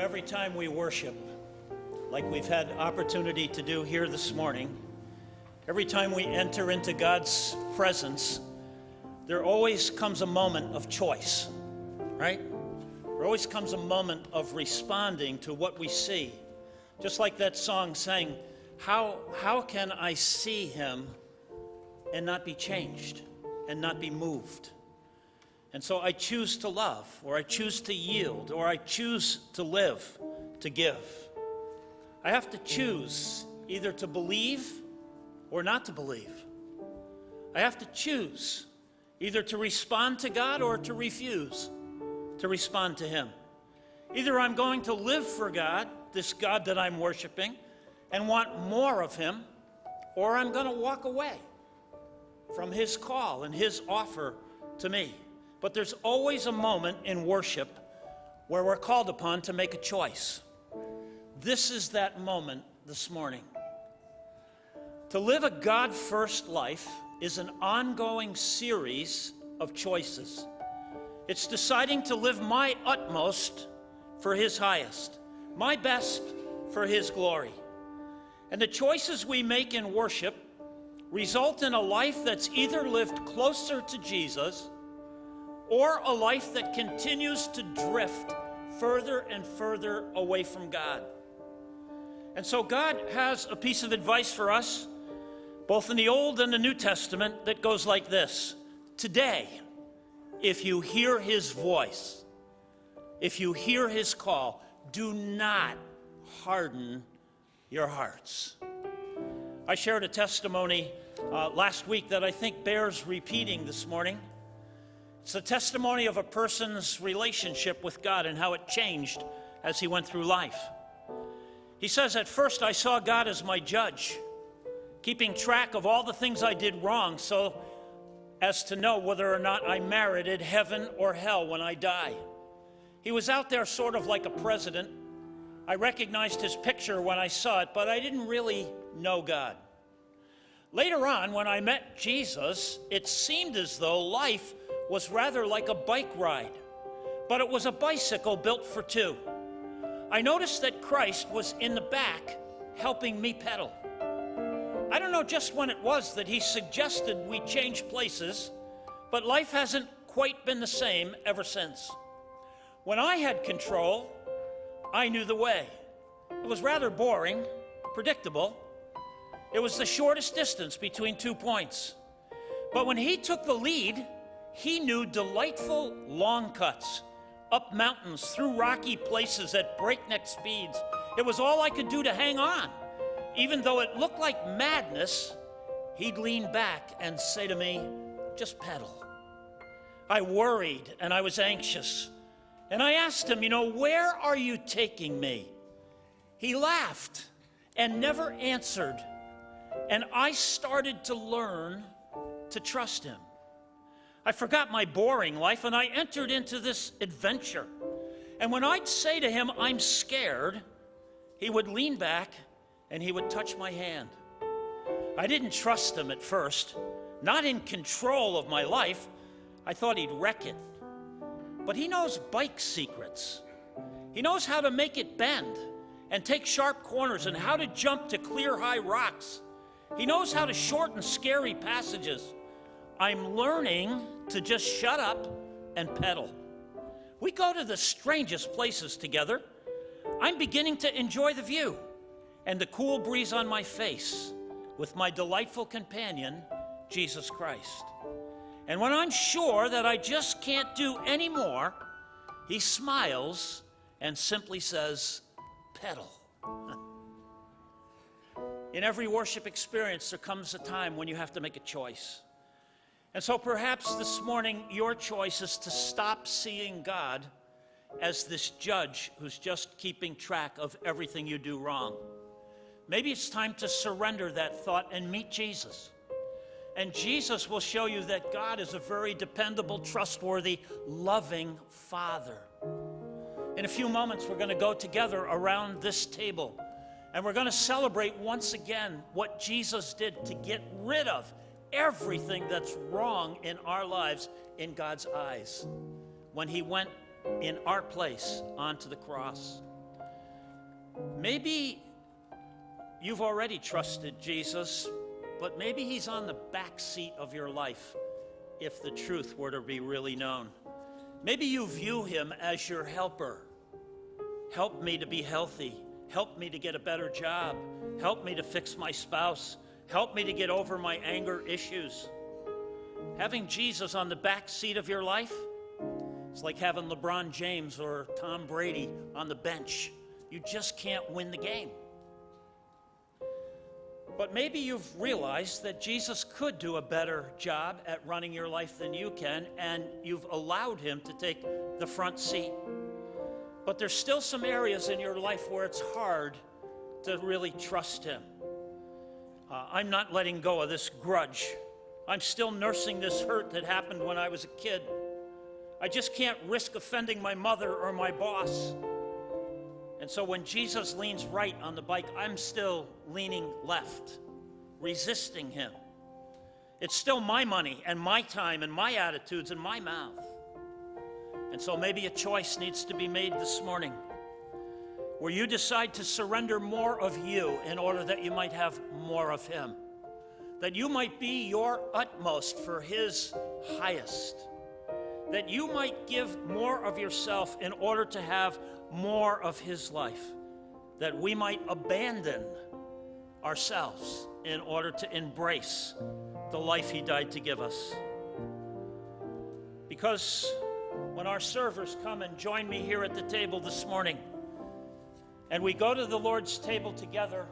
every time we worship, like we've had opportunity to do here this morning, every time we enter into God's presence, there always comes a moment of choice, right? There always comes a moment of responding to what we see. Just like that song saying, how can I see him and not be changed and not be moved? And so I choose to love, or I choose to yield, or I choose to live, to give. I have to choose either to believe or not to believe. I have to choose either to respond to God or to refuse to respond to him. Either I'm going to live for God, this God that I'm worshiping, and want more of him, or I'm going to walk away from his call and his offer to me. But there's always a moment in worship where we're called upon to make a choice. This is that moment this morning. To live a God-first life is an ongoing series of choices. It's deciding to live my utmost for his highest, my best for his glory. And the choices we make in worship result in a life that's either lived closer to Jesus or a life that continues to drift further and further away from God. And so God has a piece of advice for us, both in the Old and the New Testament, that goes like this. Today, if you hear his voice, if you hear his call, do not harden your hearts. I shared a testimony last week that I think bears repeating this morning. It's the testimony of a person's relationship with God and how it changed as he went through life. He says, at first I saw God as my judge, keeping track of all the things I did wrong so as to know whether or not I merited heaven or hell when I die. He was out there sort of like a president. I recognized his picture when I saw it, but I didn't really know God. Later on, when I met Jesus, it seemed as though life was rather like a bike ride, but it was a bicycle built for two. I noticed that Christ was in the back helping me pedal. I don't know just when it was that he suggested we change places, but life hasn't quite been the same ever since. When I had control, I knew the way. It was rather boring, predictable. It was the shortest distance between 2 points. But when he took the lead, he knew delightful long cuts, up mountains, through rocky places at breakneck speeds. It was all I could do to hang on. Even though it looked like madness, he'd lean back and say to me, just pedal. I worried and I was anxious. And I asked him, where are you taking me? He laughed and never answered. And I started to learn to trust him. I forgot my boring life and I entered into this adventure. And when I'd say to him, I'm scared, he would lean back and he would touch my hand. I didn't trust him at first, not in control of my life. I thought he'd wreck it. But he knows bike secrets. He knows how to make it bend and take sharp corners and how to jump to clear high rocks. He knows how to shorten scary passages. I'm learning to just shut up and pedal. We go to the strangest places together. I'm beginning to enjoy the view and the cool breeze on my face with my delightful companion, Jesus Christ. And when I'm sure that I just can't do any more, he smiles and simply says, pedal. In every worship experience, there comes a time when you have to make a choice. And so perhaps this morning, your choice is to stop seeing God as this judge who's just keeping track of everything you do wrong. Maybe it's time to surrender that thought and meet Jesus. And Jesus will show you that God is a very dependable, trustworthy, loving Father. In a few moments, we're going to go together around this table, and we're going to celebrate once again what Jesus did to get rid of everything that's wrong in our lives in God's eyes when he went in our place onto the cross. Maybe you've already trusted Jesus, but maybe he's on the back seat of your life if the truth were to be really known. Maybe you view him as your helper. Help me to be healthy. Help me to get a better job. Help me to fix my spouse. Help me to get over my anger issues. Having Jesus on the back seat of your life, it's like having LeBron James or Tom Brady on the bench. You just can't win the game. But maybe you've realized that Jesus could do a better job at running your life than you can, and you've allowed him to take the front seat. But there's still some areas in your life where it's hard to really trust him. I'm not letting go of this grudge. I'm still nursing this hurt that happened when I was a kid. I just can't risk offending my mother or my boss. And so when Jesus leans right on the bike, I'm still leaning left, resisting him. It's still my money and my time and my attitudes and my mouth. And so maybe a choice needs to be made this morning where you decide to surrender more of you in order that you might have more of him, that you might be your utmost for his highest, that you might give more of yourself in order to have more of his life, that we might abandon ourselves in order to embrace the life he died to give us. Because when our servers come and join me here at the table this morning, and we go to the Lord's table together,